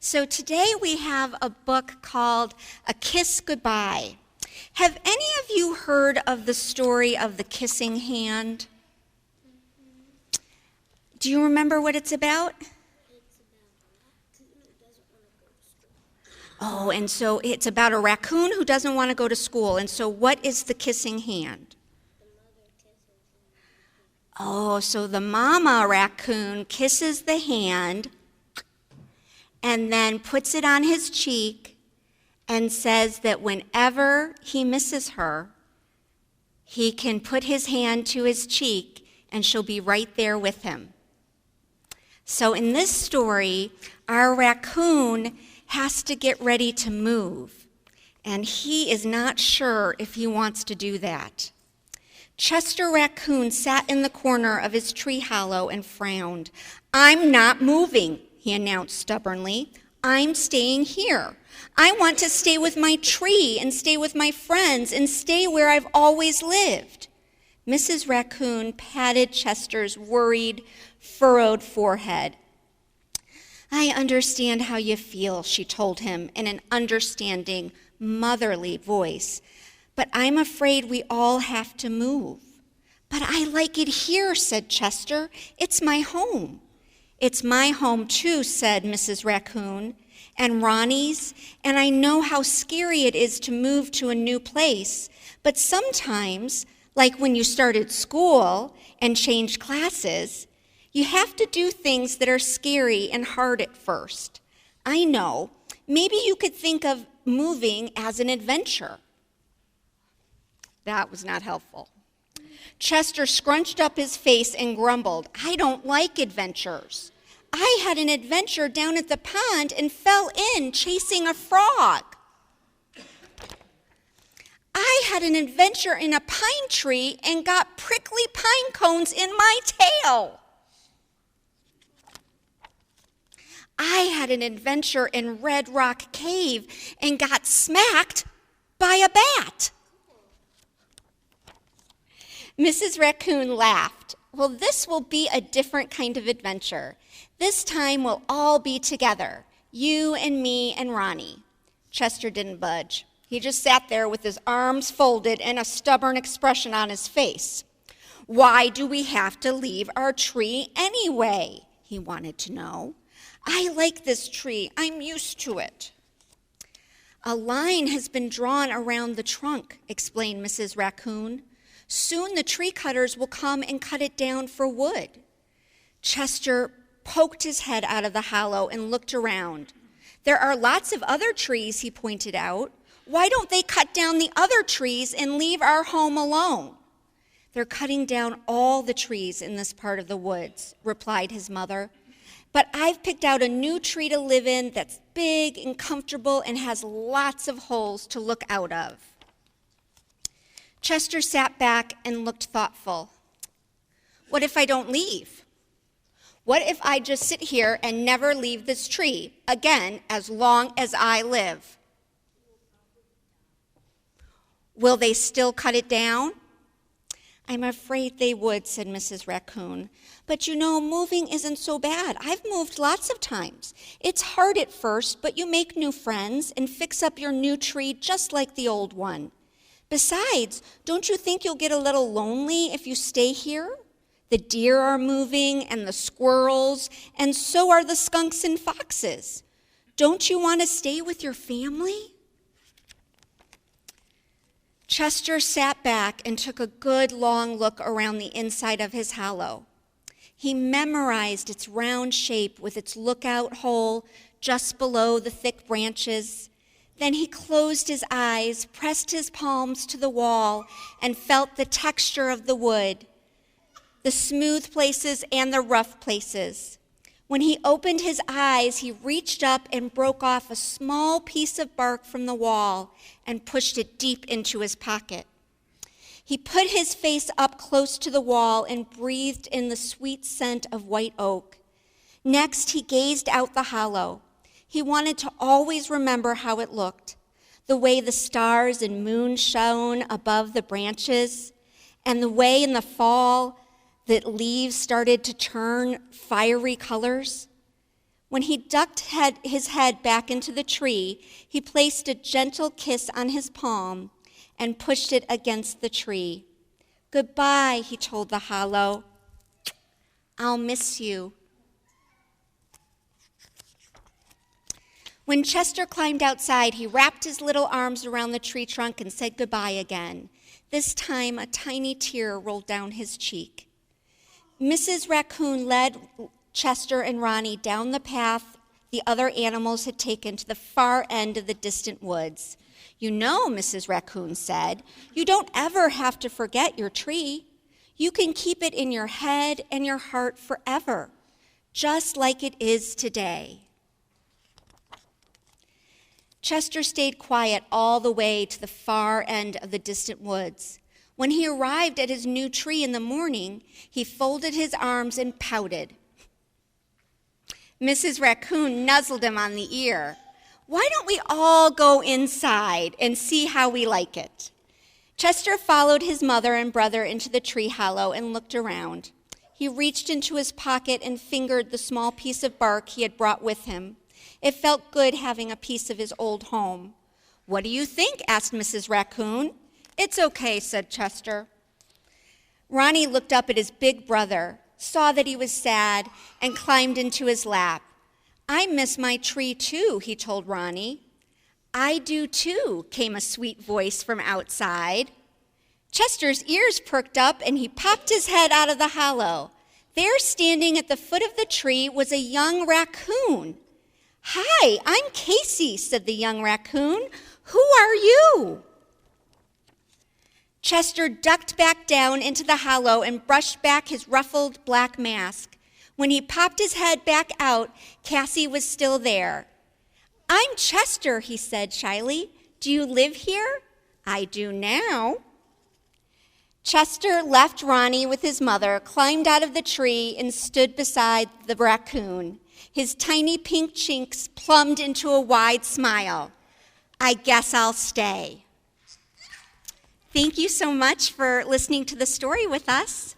So today we have a book called A Kiss Goodbye. Have any of you heard of the story of the kissing hand? Do you remember what it's about? Oh, and so it's about a raccoon who doesn't want to go to school. And so what is the kissing hand? Oh, so the mama raccoon kisses the hand and then puts it on his cheek and says that whenever he misses her, he can put his hand to his cheek and she'll be right there with him. So in this story, our raccoon has to get ready to move, and he is not sure if he wants to do that. Chester Raccoon sat in the corner of his tree hollow and frowned. "I'm not moving," he announced stubbornly. "I'm staying here. I want to stay with my tree and stay with my friends and stay where I've always lived." Mrs. Raccoon patted Chester's worried, furrowed forehead. "I understand how you feel," she told him in an understanding, motherly voice. "But I'm afraid we all have to move." "But I like it here," said Chester. "It's my home." "It's my home too," said Mrs. Raccoon, "and Ronnie's, and I know how scary it is to move to a new place. But sometimes, like when you started school and changed classes, you have to do things that are scary and hard at first. I know. Maybe you could think of moving as an adventure." That was not helpful. Chester scrunched up his face and grumbled, "I don't like adventures. I had an adventure down at the pond and fell in chasing a frog. I had an adventure in a pine tree and got prickly pine cones in my tail. I had an adventure in Red Rock Cave and got smacked by a bat." Mrs. Raccoon laughed. "Well, this will be a different kind of adventure. This time we'll all be together, you and me and Ronnie." Chester didn't budge. He just sat there with his arms folded and a stubborn expression on his face. "Why do we have to leave our tree anyway?" he wanted to know. "I like this tree. I'm used to it." "A line has been drawn around the trunk," explained Mrs. Raccoon. "Soon the tree cutters will come and cut it down for wood." Chester poked his head out of the hollow and looked around. "There are lots of other trees," he pointed out. "Why don't they cut down the other trees and leave our home alone?" "They're cutting down all the trees in this part of the woods," replied his mother. "But I've picked out a new tree to live in that's big and comfortable and has lots of holes to look out of." Chester sat back and looked thoughtful. "What if I don't leave? What if I just sit here and never leave this tree again as long as I live? Will they still cut it down?" "I'm afraid they would," said Mrs. Raccoon. "But you know, moving isn't so bad. I've moved lots of times. It's hard at first, but you make new friends and fix up your new tree just like the old one. Besides, don't you think you'll get a little lonely if you stay here? The deer are moving and the squirrels, and so are the skunks and foxes. Don't you want to stay with your family?" Chester sat back and took a good long look around the inside of his hollow. He memorized its round shape with its lookout hole just below the thick branches. Then he closed his eyes, pressed his palms to the wall, and felt the texture of the wood, the smooth places and the rough places. When he opened his eyes, he reached up and broke off a small piece of bark from the wall and pushed it deep into his pocket. He put his face up close to the wall and breathed in the sweet scent of white oak. Next, he gazed out the hollow. He wanted to always remember how it looked, the way the stars and moon shone above the branches, and the way in the fall that leaves started to turn fiery colors. When he ducked his head back into the tree, he placed a gentle kiss on his palm and pushed it against the tree. "Goodbye," he told the hollow. "I'll miss you." When Chester climbed outside, he wrapped his little arms around the tree trunk and said goodbye again. This time, a tiny tear rolled down his cheek. Mrs. Raccoon led Chester and Ronnie down the path the other animals had taken to the far end of the distant woods. "You know," Mrs. Raccoon said, "you don't ever have to forget your tree. You can keep it in your head and your heart forever, just like it is today." Chester stayed quiet all the way to the far end of the distant woods. When he arrived at his new tree in the morning, he folded his arms and pouted. Mrs. Raccoon nuzzled him on the ear. "Why don't we all go inside and see how we like it?" Chester followed his mother and brother into the tree hollow and looked around. He reached into his pocket and fingered the small piece of bark he had brought with him. It felt good having a piece of his old home. "What do you think?" asked Mrs. Raccoon. "It's okay," said Chester. Ronnie looked up at his big brother, saw that he was sad, and climbed into his lap. "I miss my tree too," he told Ronnie. "I do too," came a sweet voice from outside. Chester's ears perked up and he popped his head out of the hollow. There, standing at the foot of the tree, was a young raccoon. "Hi, I'm Casey," said the young raccoon. "Who are you?" Chester ducked back down into the hollow and brushed back his ruffled black mask. When he popped his head back out, Cassie was still there. "I'm Chester," he said shyly. "Do you live here?" "I do now." Chester left Ronnie with his mother, climbed out of the tree, and stood beside the raccoon. His tiny pink cheeks plumbed into a wide smile. "I guess I'll stay." Thank you so much for listening to the story with us.